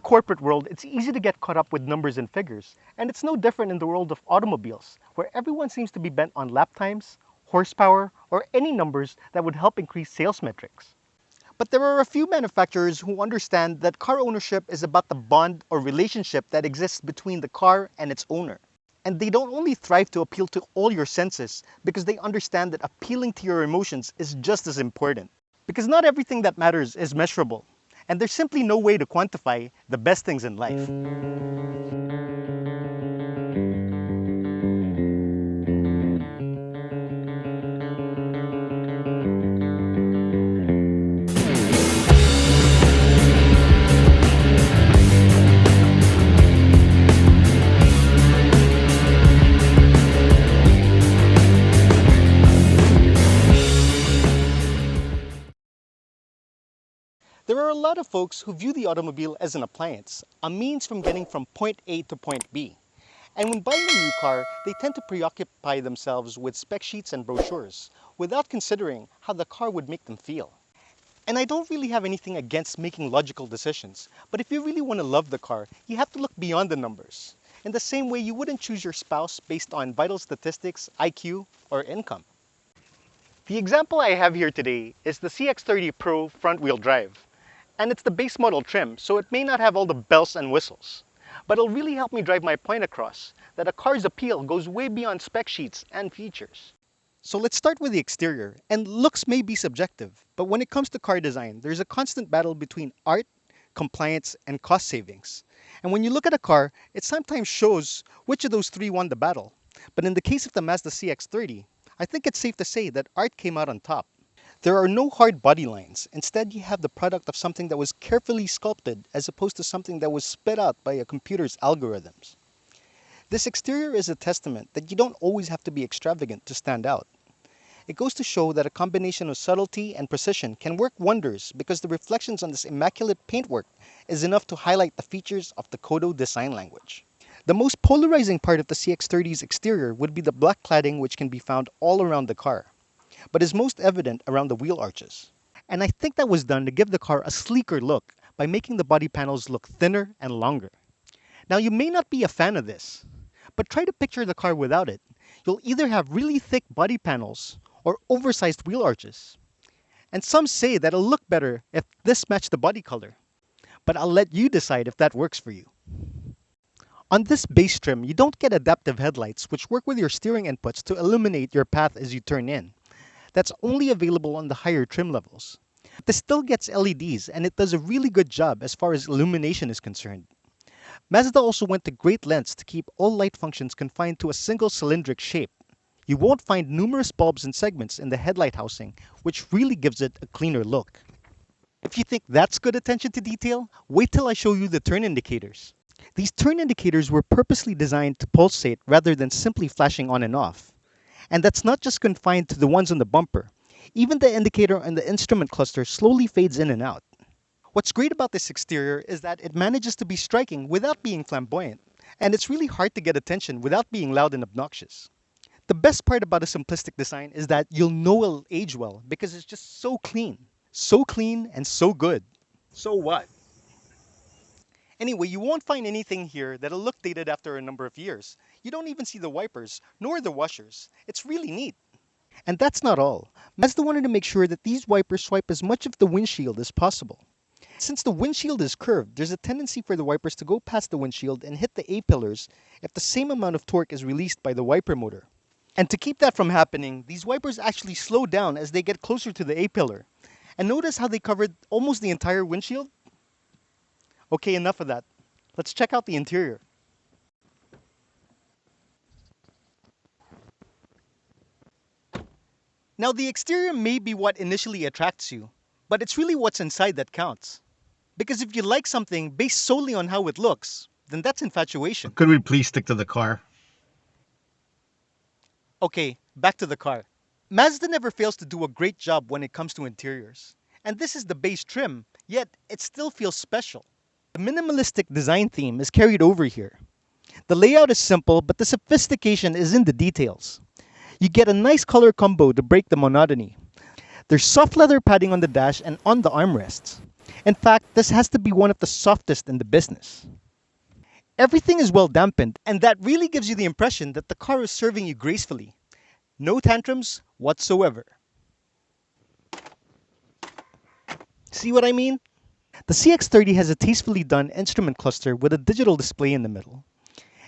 corporate world, it's easy to get caught up with numbers and figures, and it's no different in the world of automobiles, where everyone seems to be bent on lap times, horsepower, or any numbers that would help increase sales metrics. But there are a few manufacturers who understand that car ownership is about the bond or relationship that exists between the car and its owner. And they don't only thrive to appeal to all your senses because they understand that appealing to your emotions is just as important. Because not everything that matters is measurable, and there's simply no way to quantify the best things in life. There are a lot of folks who view the automobile as an appliance, a means from getting from point A to point B. And when buying a new car, they tend to preoccupy themselves with spec sheets and brochures, without considering how the car would make them feel. And I don't really have anything against making logical decisions, but if you really want to love the car, you have to look beyond the numbers. In the same way you wouldn't choose your spouse based on vital statistics, IQ, or income. The example I have here today is the CX-30 Pro front-wheel drive. And it's the base model trim, so it may not have all the bells and whistles. But it'll really help me drive my point across, that a car's appeal goes way beyond spec sheets and features. So let's start with the exterior, and looks may be subjective, but when it comes to car design, there's a constant battle between art, compliance, and cost savings. And when you look at a car, it sometimes shows which of those three won the battle. But in the case of the Mazda CX-30, I think it's safe to say that art came out on top. There are no hard body lines. Instead, you have the product of something that was carefully sculpted as opposed to something that was spit out by a computer's algorithms. This exterior is a testament that you don't always have to be extravagant to stand out. It goes to show that a combination of subtlety and precision can work wonders because the reflections on this immaculate paintwork is enough to highlight the features of the Kodo design language. The most polarizing part of the CX-30's exterior would be the black cladding, which can be found all around the car, but is most evident around the wheel arches. And I think that was done to give the car a sleeker look by making the body panels look thinner and longer. Now you may not be a fan of this, but try to picture the car without it. You'll either have really thick body panels or oversized wheel arches. And some say that it'll look better if this matched the body color. But I'll let you decide if that works for you. On this base trim, you don't get adaptive headlights which work with your steering inputs to illuminate your path as you turn in. That's only available on the higher trim levels. This still gets LEDs, and it does a really good job as far as illumination is concerned. Mazda also went to great lengths to keep all light functions confined to a single cylindric shape. You won't find numerous bulbs and segments in the headlight housing, which really gives it a cleaner look. If you think that's good attention to detail, wait till I show you the turn indicators. These turn indicators were purposely designed to pulsate rather than simply flashing on and off. And that's not just confined to the ones on the bumper. Even the indicator on the instrument cluster slowly fades in and out. What's great about this exterior is that it manages to be striking without being flamboyant. And it's really hard to get attention without being loud and obnoxious. The best part about a simplistic design is that you'll know it'll age well because it's just so clean. So clean and so good. So what? Anyway, you won't find anything here that'll look dated after a number of years. You don't even see the wipers, nor the washers. It's really neat. And that's not all. Mazda wanted to make sure that these wipers swipe as much of the windshield as possible. Since the windshield is curved, there's a tendency for the wipers to go past the windshield and hit the A-pillars if the same amount of torque is released by the wiper motor. And to keep that from happening, these wipers actually slow down as they get closer to the A-pillar. And notice how they covered almost the entire windshield? Okay, enough of that. Let's check out the interior. Now, the exterior may be what initially attracts you, but it's really what's inside that counts. Because if you like something based solely on how it looks, then that's infatuation. Could we please stick to the car? Okay, back to the car. Mazda never fails to do a great job when it comes to interiors. And this is the base trim, yet it still feels special. The minimalistic design theme is carried over here. The layout is simple, but the sophistication is in the details. You get a nice color combo to break the monotony. There's soft leather padding on the dash and on the armrests. In fact, this has to be one of the softest in the business. Everything is well dampened, and that really gives you the impression that the car is serving you gracefully. No tantrums whatsoever. See what I mean? The CX-30 has a tastefully done instrument cluster with a digital display in the middle.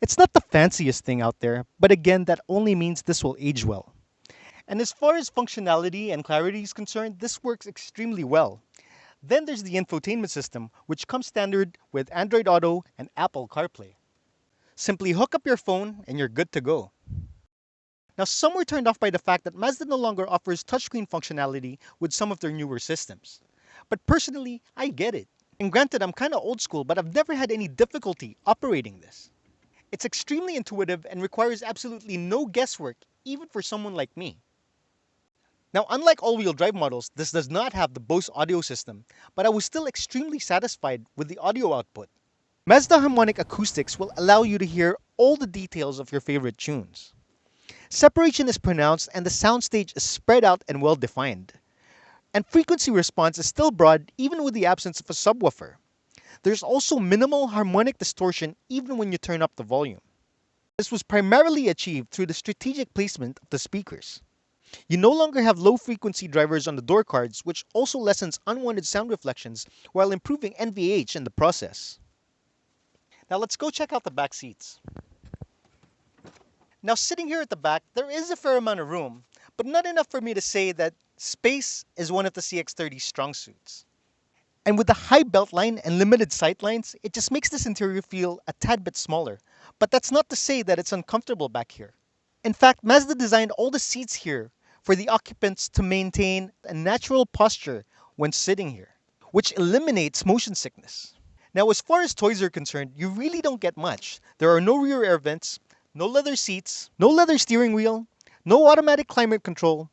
It's not the fanciest thing out there, but again, that only means this will age well. And as far as functionality and clarity is concerned, this works extremely well. Then there's the infotainment system, which comes standard with Android Auto and Apple CarPlay. Simply hook up your phone and you're good to go. Now, some were turned off by the fact that Mazda no longer offers touchscreen functionality with some of their newer systems. But personally, I get it. And granted, I'm kinda old school, but I've never had any difficulty operating this. It's extremely intuitive and requires absolutely no guesswork, even for someone like me. Now, unlike all-wheel drive models, this does not have the Bose audio system, but I was still extremely satisfied with the audio output. Mazda Harmonic Acoustics will allow you to hear all the details of your favorite tunes. Separation is pronounced and the soundstage is spread out and well defined. And frequency response is still broad even with the absence of a subwoofer. There's also minimal harmonic distortion even when you turn up the volume. This was primarily achieved through the strategic placement of the speakers. You no longer have low-frequency drivers on the door cards, which also lessens unwanted sound reflections while improving NVH in the process. Now let's go check out the back seats. Now sitting here at the back, there is a fair amount of room, but not enough for me to say that space is one of the CX-30's strong suits. And with the high beltline and limited sightlines, it just makes this interior feel a tad bit smaller. But that's not to say that it's uncomfortable back here. In fact, Mazda designed all the seats here for the occupants to maintain a natural posture when sitting here, which eliminates motion sickness. Now, as far as toys are concerned, you really don't get much. There are no rear air vents, no leather seats, no leather steering wheel, no automatic climate control,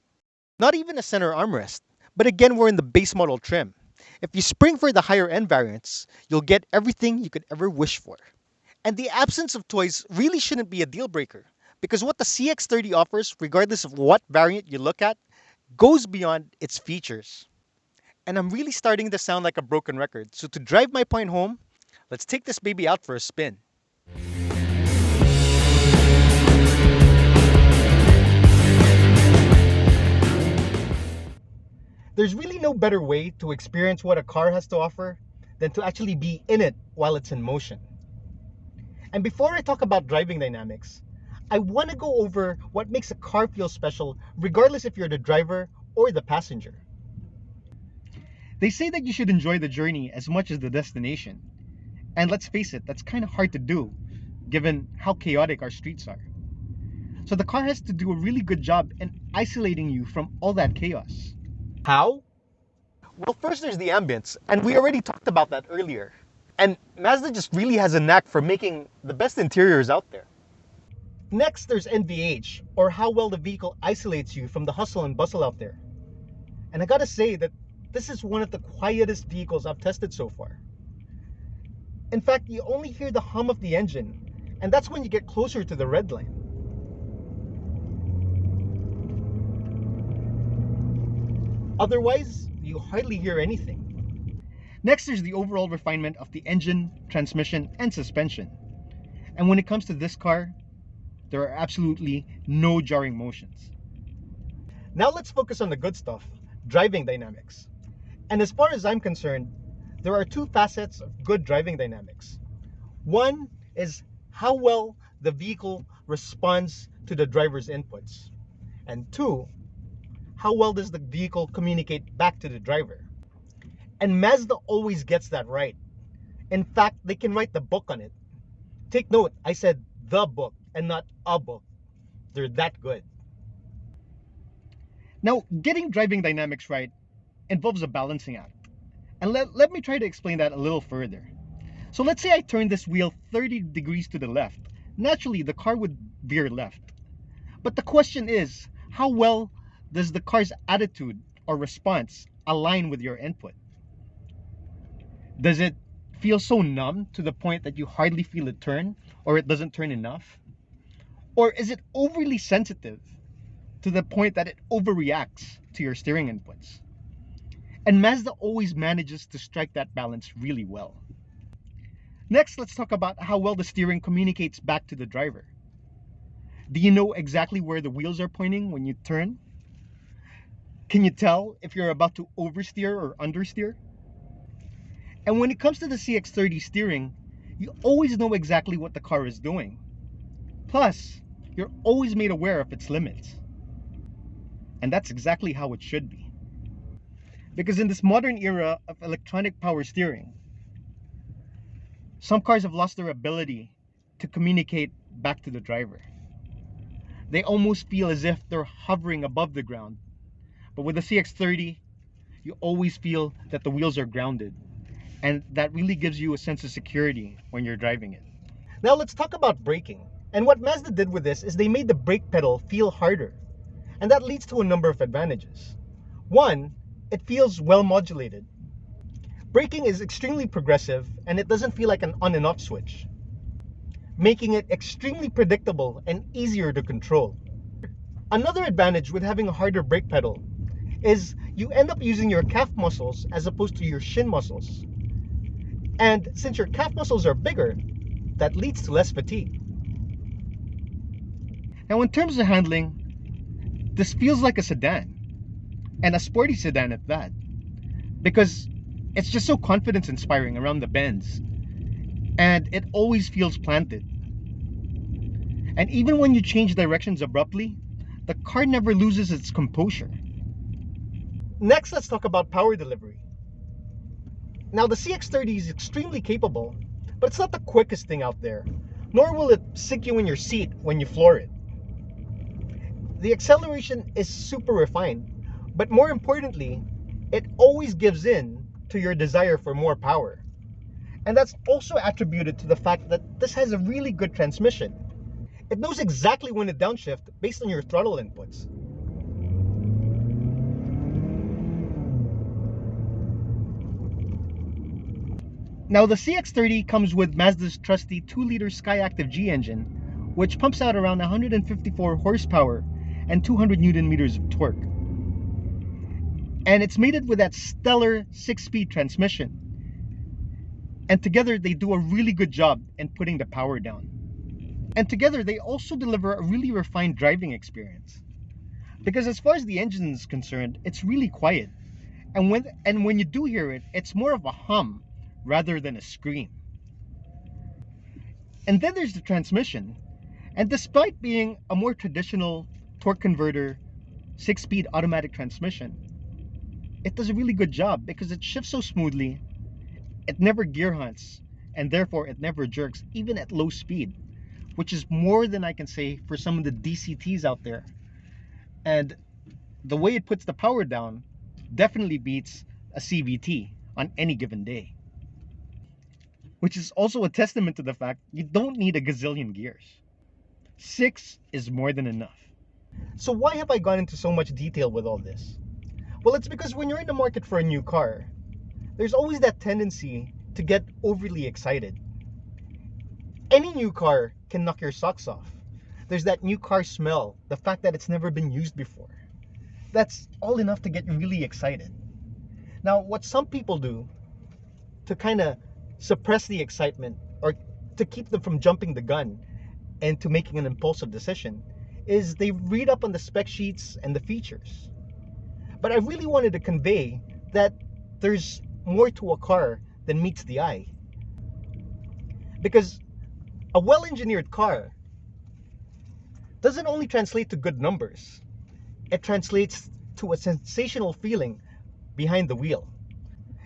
not even a center armrest. But again, we're in the base model trim. If you spring for the higher end variants, you'll get everything you could ever wish for. And the absence of toys really shouldn't be a deal breaker, because what the CX-30 offers, regardless of what variant you look at, goes beyond its features. And I'm really starting to sound like a broken record, so to drive my point home, let's take this baby out for a spin. There's really no better way to experience what a car has to offer than to actually be in it while it's in motion. And before I talk about driving dynamics, I want to go over what makes a car feel special regardless if you're the driver or the passenger. They say that you should enjoy the journey as much as the destination. And let's face it, that's kind of hard to do given how chaotic our streets are. So the car has to do a really good job in isolating you from all that chaos. How? Well, first there's the ambience, and we already talked about that earlier. And Mazda just really has a knack for making the best interiors out there. Next, there's NVH, or how well the vehicle isolates you from the hustle and bustle out there. And I gotta say that this is one of the quietest vehicles I've tested so far. In fact, you only hear the hum of the engine, and that's when you get closer to the red line. Otherwise, you hardly hear anything. Next, there's the overall refinement of the engine, transmission, and suspension. And when it comes to this car, there are absolutely no jarring motions. Now let's focus on the good stuff, driving dynamics. And as far as I'm concerned, there are two facets of good driving dynamics. One is how well the vehicle responds to the driver's inputs. And two, how well does the vehicle communicate back to the driver? And Mazda always gets that right. In fact, they can write the book on it. Take note, I said the book and not a book. They're that good. Now, getting driving dynamics right involves a balancing act. And let me try to explain that a little further. So let's say I turn this wheel 30 degrees to the left. Naturally, the car would veer left. But the question is, how well does the car's attitude or response align with your input? Does it feel so numb to the point that you hardly feel it turn, or it doesn't turn enough? Or is it overly sensitive to the point that it overreacts to your steering inputs? And Mazda always manages to strike that balance really well. Next, let's talk about how well the steering communicates back to the driver. Do you know exactly where the wheels are pointing when you turn? Can you tell if you're about to oversteer or understeer? And when it comes to the CX-30 steering, you always know exactly what the car is doing. Plus, you're always made aware of its limits. And that's exactly how it should be. Because in this modern era of electronic power steering, some cars have lost their ability to communicate back to the driver. They almost feel as if they're hovering above the ground. But with the CX-30, you always feel that the wheels are grounded. And that really gives you a sense of security when you're driving it. Now let's talk about braking. And what Mazda did with this is they made the brake pedal feel harder. And that leads to a number of advantages. One, it feels well modulated. Braking is extremely progressive and it doesn't feel like an on and off switch, making it extremely predictable and easier to control. Another advantage with having a harder brake pedal is you end up using your calf muscles as opposed to your shin muscles. And since your calf muscles are bigger, that leads to less fatigue. Now in terms of handling, this feels like a sedan, and a sporty sedan at that, because it's just so confidence inspiring around the bends, and it always feels planted. And even when you change directions abruptly, the car never loses its composure. Next, let's talk about power delivery. Now the CX-30 is extremely capable, but it's not the quickest thing out there, nor will it sink you in your seat when you floor it. The acceleration is super refined, but more importantly, it always gives in to your desire for more power. And that's also attributed to the fact that this has a really good transmission. It knows exactly when to downshift based on your throttle inputs. Now the CX-30 comes with Mazda's trusty 2-liter Skyactiv G engine, which pumps out around 154 horsepower and 200 Newton meters of torque. And it's mated with that stellar 6-speed transmission. And together they do a really good job in putting the power down. And together they also deliver a really refined driving experience. Because as far as the engine is concerned, it's really quiet. And when you do hear it, it's more of a hum rather than a scream. And then there's the transmission. And despite being a more traditional torque converter 6-speed automatic transmission, it does a really good job because it shifts so smoothly, it never gear hunts, and therefore it never jerks even at low speed, which is more than I can say for some of the DCTs out there. And the way it puts the power down definitely beats a CVT on any given day. Which is also a testament to the fact you don't need a gazillion gears. 6 is more than enough. So why have I gone into so much detail with all this? Well, it's because when you're in the market for a new car, there's always that tendency to get overly excited. Any new car can knock your socks off. There's that new car smell, the fact that it's never been used before. That's all enough to get you really excited. Now, what some people do to kind of suppress the excitement or to keep them from jumping the gun and to making an impulsive decision is they read up on the spec sheets and the features. But I really wanted to convey that there's more to a car than meets the eye. Because a well-engineered car doesn't only translate to good numbers, it translates to a sensational feeling behind the wheel.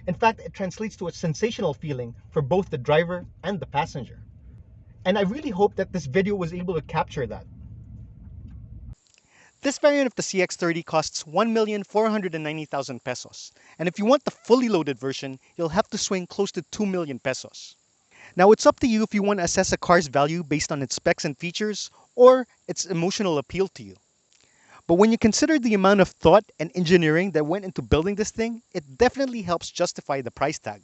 In fact, it translates to a sensational feeling for both the driver and the passenger. And I really hope that this video was able to capture that. This variant of the CX-30 costs 1,490,000 pesos. And if you want the fully loaded version, you'll have to swing close to 2 million pesos. Now it's up to you if you want to assess a car's value based on its specs and features or its emotional appeal to you. But when you consider the amount of thought and engineering that went into building this thing, it definitely helps justify the price tag.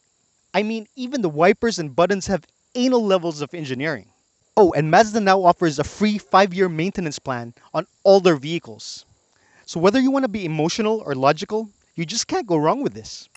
I mean, even the wipers and buttons have anal levels of engineering. Oh, and Mazda now offers a free 5-year maintenance plan on all their vehicles. So whether you want to be emotional or logical, You just can't go wrong with this.